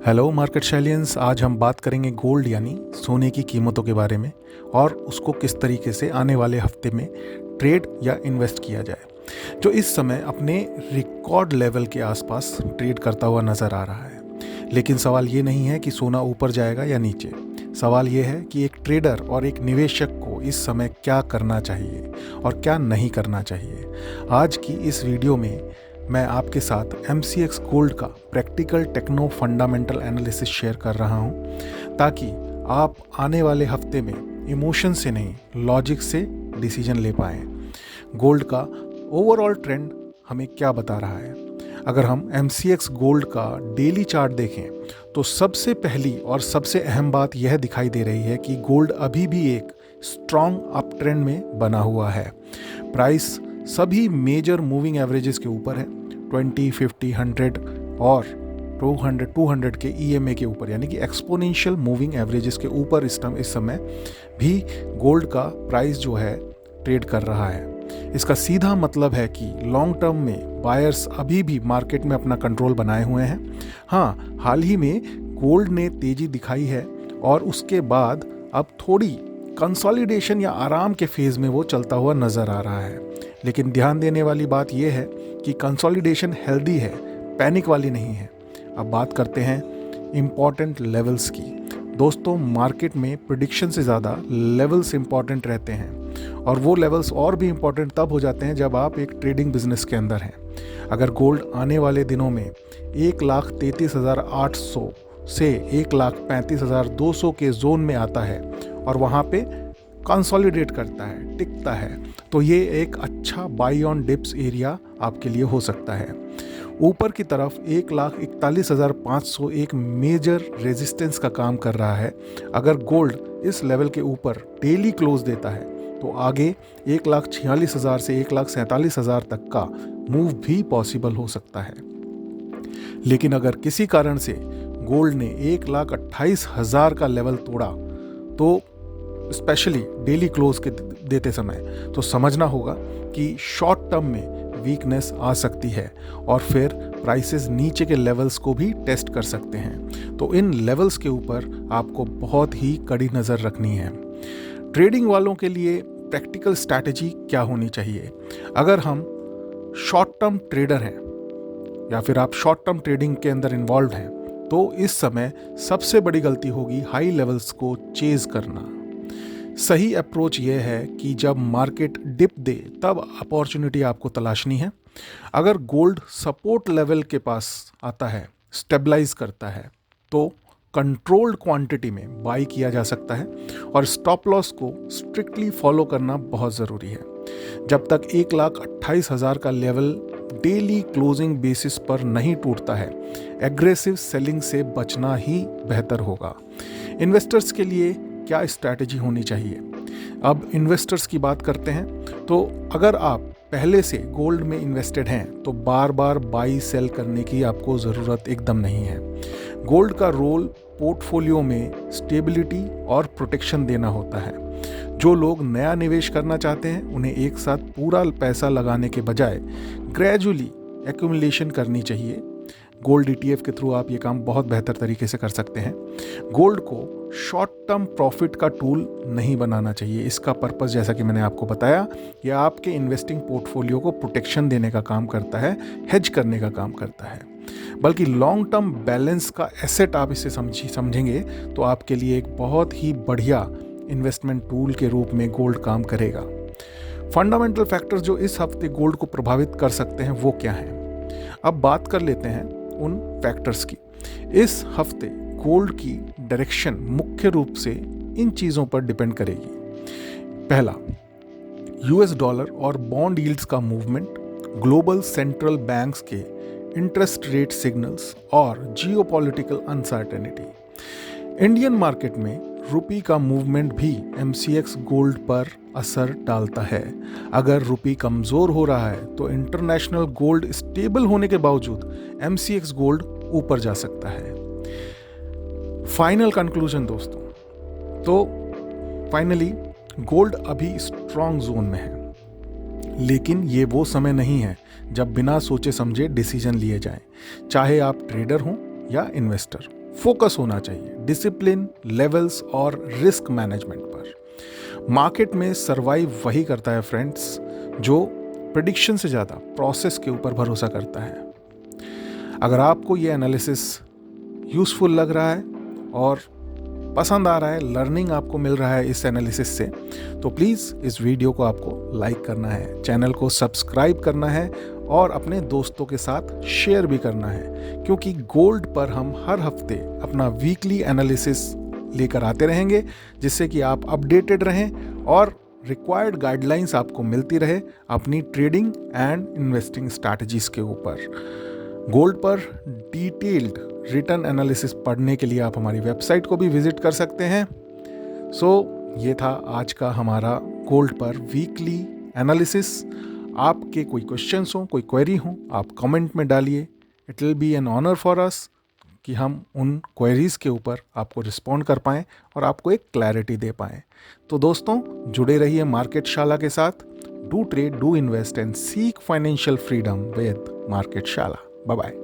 Hello market शैलियंस। आज हम बात करेंगे गोल्ड यानी सोने की कीमतों के बारे में और उसको किस तरीके से आने वाले हफ्ते में ट्रेड या इन्वेस्ट किया जाए, जो इस समय अपने रिकॉर्ड लेवल के आसपास ट्रेड करता हुआ नज़र आ रहा है। लेकिन सवाल ये नहीं है कि सोना ऊपर जाएगा या नीचे। सवाल ये है कि एक ट्रेडर और एक निवेशक को इस समय क्या करना चाहिए और क्या नहीं करना चाहिए। आज की इस वीडियो में मैं आपके साथ MCX गोल्ड का practical techno fundamental analysis share कर रहा हूं, ताकि आप आने वाले हफ्ते में इमोशन से नहीं लॉजिक से डिसीजन ले पाएं। गोल्ड का ओवरऑल ट्रेंड हमें क्या बता रहा है? अगर हम MCX गोल्ड का डेली चार्ट देखें तो सबसे पहली और सबसे अहम बात यह दिखाई दे रही है कि गोल्ड अभी भी एक स्ट्रॉन्ग अप ट्रेंड में बना हुआ है। प्राइस सभी मेजर मूविंग एवरेजेस के ऊपर है, 20, 50, 100 और 200 के EMA के ऊपर, यानी कि एक्सपोनेंशियल मूविंग एवरेजेस के ऊपर इस समय भी गोल्ड का प्राइस जो है ट्रेड कर रहा है। इसका सीधा मतलब है कि लॉन्ग टर्म में बायर्स अभी भी मार्केट में अपना कंट्रोल बनाए हुए हैं। हाँ, हाल ही में गोल्ड ने तेजी दिखाई है और उसके बाद अब थोड़ी कंसोलिडेशन या आराम के फेज में वो चलता हुआ नजर आ रहा है। लेकिन ध्यान देने वाली बात यह है कि कंसोलिडेशन हेल्दी है, पैनिक वाली नहीं है। अब बात करते हैं इम्पॉर्टेंट लेवल्स की। दोस्तों, मार्केट में प्रेडिक्शन से ज़्यादा लेवल्स इम्पॉर्टेंट रहते हैं, और वो लेवल्स और भी इम्पॉर्टेंट तब हो जाते हैं जब आप एक ट्रेडिंग बिजनेस के अंदर हैं। अगर गोल्ड आने वाले दिनों में 1,33,800 से 1,35,200 के जोन में आता है और वहाँ पे कंसोलिडेट करता है, टिकता है, तो ये एक अच्छा बाई ऑन डिप्स एरिया आपके लिए हो सकता है। ऊपर की तरफ 1,41,500 एक मेजर रेजिस्टेंस का काम कर रहा है। अगर गोल्ड इस लेवल के ऊपर डेली क्लोज देता है तो आगे 1,46,000 से 1,47,000 तक का मूव भी पॉसिबल हो सकता है। लेकिन अगर किसी कारण से गोल्ड ने 1,28,000 का लेवल तोड़ा तो स्पेशली डेली क्लोज के देते समय तो समझना होगा कि शॉर्ट टर्म में वीकनेस आ सकती है और फिर प्राइसेस नीचे के लेवल्स को भी टेस्ट कर सकते हैं। तो इन लेवल्स के ऊपर आपको बहुत ही कड़ी नज़र रखनी है। ट्रेडिंग वालों के लिए प्रैक्टिकल स्ट्रैटेजी क्या होनी चाहिए? अगर हम शॉर्ट टर्म ट्रेडर हैं या फिर आप शॉर्ट टर्म ट्रेडिंग के अंदर इन्वॉल्व हैं, तो इस समय सबसे बड़ी गलती होगी हाई लेवल्स को चेज करना। सही अप्रोच यह है कि जब मार्केट डिप दे तब अपॉर्चुनिटी आपको तलाशनी है। अगर गोल्ड सपोर्ट लेवल के पास आता है, स्टेबलाइज करता है, तो कंट्रोल्ड क्वांटिटी में बाई किया जा सकता है और स्टॉप लॉस को स्ट्रिक्टली फॉलो करना बहुत ज़रूरी है। जब तक 1,28,000 का लेवल डेली क्लोजिंग बेसिस पर नहीं टूटता है, एग्रेसिव सेलिंग से बचना ही बेहतर होगा। इन्वेस्टर्स के लिए क्या स्ट्रैटेजी होनी चाहिए? अब इन्वेस्टर्स की बात करते हैं, तो अगर आप पहले से गोल्ड में इन्वेस्टेड हैं तो बार बार बाई सेल करने की आपको ज़रूरत एकदम नहीं है। गोल्ड का रोल पोर्टफोलियो में स्टेबिलिटी और प्रोटेक्शन देना होता है। जो लोग नया निवेश करना चाहते हैं उन्हें एक साथ पूरा पैसा लगाने के बजाय ग्रेजुअली एक्यूमुलेशन करनी चाहिए। गोल्ड ETF के थ्रू आप ये काम बहुत बेहतर तरीके से कर सकते हैं। गोल्ड को शॉर्ट टर्म प्रॉफिट का टूल नहीं बनाना चाहिए। इसका पर्पस, जैसा कि मैंने आपको बताया, यह आपके इन्वेस्टिंग पोर्टफोलियो को प्रोटेक्शन देने का काम करता है, हेज करने का काम करता है। बल्कि लॉन्ग टर्म बैलेंस का एसेट आप इसे समझेंगे तो आपके लिए एक बहुत ही बढ़िया इन्वेस्टमेंट टूल के रूप में गोल्ड काम करेगा। फंडामेंटल फैक्टर्स जो इस हफ्ते गोल्ड को प्रभावित कर सकते हैं वो क्या हैं? अब बात कर लेते हैं उन फैक्टर्स की। इस हफ्ते गोल्ड की डायरेक्शन मुख्य रूप से इन चीज़ों पर डिपेंड करेगी। पहला, US डॉलर और बॉन्ड यील्ड्स का मूवमेंट, ग्लोबल सेंट्रल बैंक्स के इंटरेस्ट रेट सिग्नल्स और जियोपॉलिटिकल अनसर्टेनिटी। इंडियन मार्केट में रुपी का मूवमेंट भी MCX गोल्ड पर असर डालता है। अगर रुपी कमज़ोर हो रहा है तो इंटरनेशनल गोल्ड स्टेबल होने के बावजूद MCX गोल्ड ऊपर जा सकता है। फाइनल कंक्लूजन दोस्तों, तो फाइनली गोल्ड अभी स्ट्रॉन्ग जोन में है, लेकिन ये वो समय नहीं है जब बिना सोचे समझे डिसीजन लिए जाएं, चाहे आप ट्रेडर हों या इन्वेस्टर। फोकस होना चाहिए डिसिप्लिन, लेवल्स और रिस्क मैनेजमेंट पर। मार्केट में सरवाइव वही करता है फ्रेंड्स जो प्रेडिक्शन से ज़्यादा प्रोसेस के ऊपर भरोसा करता है। अगर आपको ये एनालिसिस यूज़फुल लग रहा है और पसंद आ रहा है, लर्निंग आपको मिल रहा है इस एनालिसिस से, तो प्लीज़ इस वीडियो को आपको लाइक करना है, चैनल को सब्सक्राइब करना है और अपने दोस्तों के साथ शेयर भी करना है, क्योंकि गोल्ड पर हम हर हफ्ते अपना वीकली एनालिसिस लेकर आते रहेंगे, जिससे कि आप अपडेटेड रहें और रिक्वायर्ड गाइडलाइंस आपको मिलती रहे अपनी ट्रेडिंग एंड इन्वेस्टिंग स्ट्रैटेजीज के ऊपर। गोल्ड पर डिटेल्ड रिटर्न एनालिसिस पढ़ने के लिए आप हमारी वेबसाइट को भी विजिट कर सकते हैं। ये था आज का हमारा गोल्ड पर वीकली एनालिसिस। आपके कोई क्वेश्चंस हो, कोई क्वेरी हो, आप कमेंट में डालिए। It will be an honour for us कि हम उन क्वेरीज के ऊपर आपको रिस्पॉन्ड कर पाएँ और आपको एक क्लैरिटी दे पाएँ। तो दोस्तों, जुड़े रहिए मार्केट शाला के साथ। Do trade, do invest and seek financial freedom with market Shala. Bye bye.